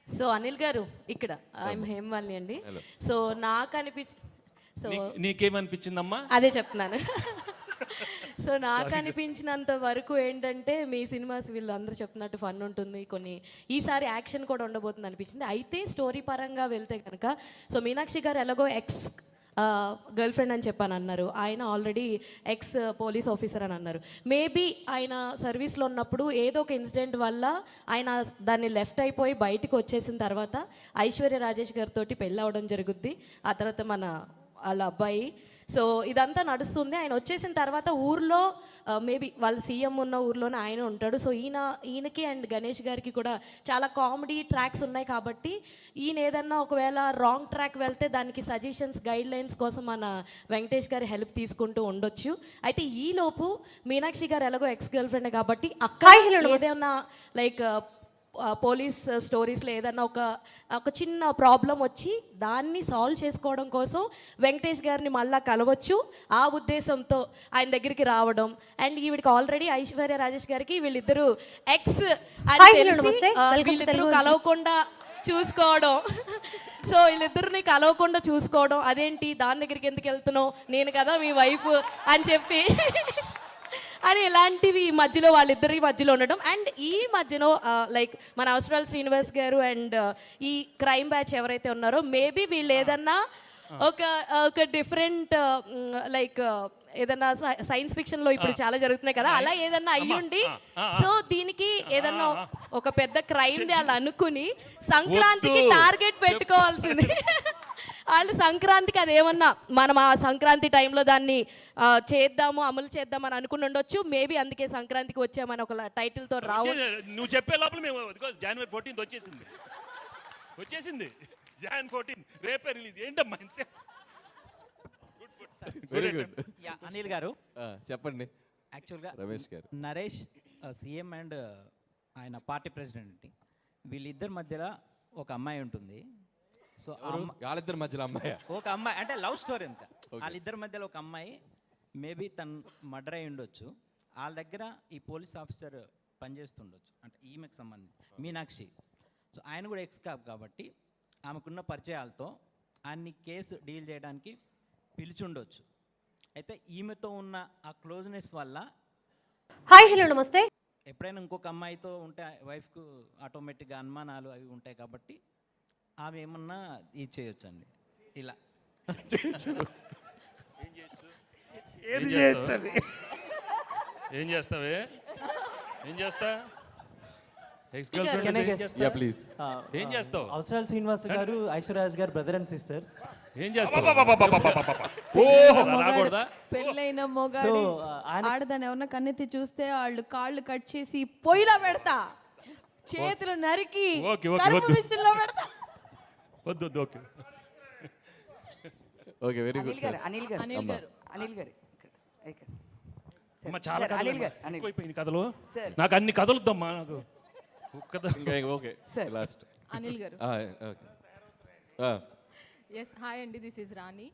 So Anil గారు ఇక్కడ I'm హేమవాలిని అండి. Hello. సో నాకు సో నీకేమనిపించిందమ్మా? అదే చెప్తున్నాను. సో నాకు అనిపించినంత వరకు ఏంటంటే మీ సినిమాస్ వీళ్ళు అందరూ చెప్తున్నట్టు ఫన్ ఉంటుంది, కొన్ని ఈసారి యాక్షన్ కూడా ఉండబోతుంది అనిపించింది. అయితే స్టోరీ పరంగా వెళ్తే కనుక సో మీనాక్షి గారు ఎలాగో ఎక్స్ గర్ల్ ఫ్రెండ్ అని చెప్పాను అన్నారు, ఆయన ఆల్రెడీ ఎక్స్ పోలీస్ ఆఫీసర్ అని అన్నారు. మేబీ ఆయన సర్వీస్లో ఉన్నప్పుడు ఏదో ఒక ఇన్సిడెంట్ వల్ల ఆయన దాన్ని లెఫ్ట్ అయిపోయి బయటకు వచ్చేసిన తర్వాత ఐశ్వర్య రాజేష్ గారితో పెళ్ళి అవ్వడం జరుగుద్ది. ఆ తర్వాత వాళ్ళ అబ్బాయి. సో ఇదంతా నడుస్తుంది. ఆయన వచ్చేసిన తర్వాత ఊర్లో మేబీ వాళ్ళ సీఎం ఉన్న ఊర్లోనే ఆయన ఉంటాడు. సో ఈయనకి అండ్ గణేష్ గారికి కూడా చాలా కామెడీ ట్రాక్స్ ఉన్నాయి కాబట్టి ఈయన ఏదన్నా ఒకవేళ రాంగ్ ట్రాక్ వెళ్తే దానికి సజెషన్స్ గైడ్ లైన్స్ కోసం మన వెంకటేష్ గారి హెల్ప్ తీసుకుంటూ ఉండొచ్చు. అయితే ఈలోపు మీనాక్షి గారు ఎలాగో ఎక్స్ గర్ల్ ఫ్రెండ్ కాబట్టి అక్కడ ఏదైనా లైక్ పోలీస్ స్టోరీస్లో ఏదన్నా ఒక చిన్న ప్రాబ్లం వచ్చి దాన్ని సాల్వ్ చేసుకోవడం కోసం వెంకటేష్ గారిని మళ్ళీ కలవచ్చు. ఆ ఉద్దేశంతో ఆయన దగ్గరికి రావడం అండ్ ఈవిడికి ఆల్రెడీ ఐశ్వర్య రాజేష్ గారికి వీళ్ళిద్దరూ ఎక్స్ అని తెలిసి వీళ్ళిద్దరూ కలవకుండా చూసుకోవడం. సో వీళ్ళిద్దరిని కలవకుండా చూసుకోవడం, అదేంటి దాని దగ్గరికి ఎందుకు వెళ్తున్నావు, నేను కదా మీ వైఫ్ అని చెప్పి అని ఇలాంటివి మధ్యలో వాళ్ళిద్దరి మధ్యలో ఉండడం. అండ్ ఈ మధ్యలో లైక్ మన అవసరాల శ్రీనివాస్ గారు అండ్ ఈ క్రైమ్ బ్యాచ్ ఎవరైతే ఉన్నారో మేబీ వీళ్ళు ఏదన్నా ఒక డిఫరెంట్ లైక్ ఏదన్నా సైన్స్ ఫిక్షన్లో ఇప్పుడు చాలా జరుగుతున్నాయి కదా, అలా ఏదన్నా అయ్యుండి సో దీనికి ఏదన్నా ఒక పెద్ద క్రైమ్ వాళ్ళు అనుకుని సంక్రాంతికి టార్గెట్ పెట్టుకోవాల్సింది. వాళ్ళు సంక్రాంతికి అదేమన్నా మనం ఆ సంక్రాంతి టైంలో దాన్ని అమలు చేద్దామని అనుకుని ఉండొచ్చు. మేబీ అందుకే సంక్రాంతికి వచ్చామని ఒక టైటిల్తో రావు. నువ్వు చెప్పే లోపల మేము జనవరి 14 వచ్చేసింది. Jan 14 రేపే రిలీజ్. ఏంటమ్మా వెరీ గుడ్. అనిల్ గారు చెప్పండి. యాక్చువల్గా రమేష్ గారు, నరేష్ సీఎం అండ్ ఆయన పార్టీ ప్రెసిడెంట్, వీళ్ళిద్దరి మధ్యలో ఒక అమ్మాయి ఉంటుంది. సో వాళ్ళిద్దరి మధ్యలో అమ్మాయి, ఒక అమ్మాయి అంటే లవ్ స్టోరీ అంత. వాళ్ళిద్దరి మధ్యలో ఒక అమ్మాయి మేబీ తను మర్డర్ అయి ఉండొచ్చు. వాళ్ళ దగ్గర ఈ పోలీస్ ఆఫీసర్ పనిచేస్తుండొచ్చు, అంటే ఈమెకు సంబంధించి మీనాక్షి. సో ఆయన కూడా ఎక్స్ కాప్ కాబట్టి ఆమెకున్న పరిచయాలతో ఆయన్ని కేసు డీల్ చేయడానికి పిలిచుండొచ్చు. అయితే ఈమెతో ఉన్న ఆ క్లోజ్నెస్ వల్ల హాయ్ హలో నమస్తే ఎప్పుడైనా ఇంకొక అమ్మాయితో ఉంటే వైఫ్కు ఆటోమేటిక్గా అనుమానాలు అవి ఉంటాయి కాబట్టి ఆమె ఏమన్నా ఇది చేయొచ్చండి. ఇలా ఏం చేస్తావే? ఏం చేస్తా? ప్లీజ్. ఏం చేస్తావు? అవసరాల శ్రీనివాస్ గారు ఐశ్వర్యరాజ్ గారు బ్రదర్ అండ్ సిస్టర్స్. ఏం చేస్తావు? పెళ్ళైన మొగాడు ఆడదాన్ని ఎవరన్నా కన్నెత్తి చూస్తే వాళ్ళు కాళ్ళు కట్ చేసి పొయ్యిలో పెడతా, చేతులు నరికి మిషన్లో పెడతా. వద్దు. Okay very good sir. Anil గారు చాలా ఎక్కువైపోయింది కథలు. నాకు అన్ని కథలుద్దమ్మా. నాకు ఓకే లాస్ట్ అనిల్ గారు. ఓకే. ఎస్ హాయ్ అండి, దిస్ ఇస్ రాణి.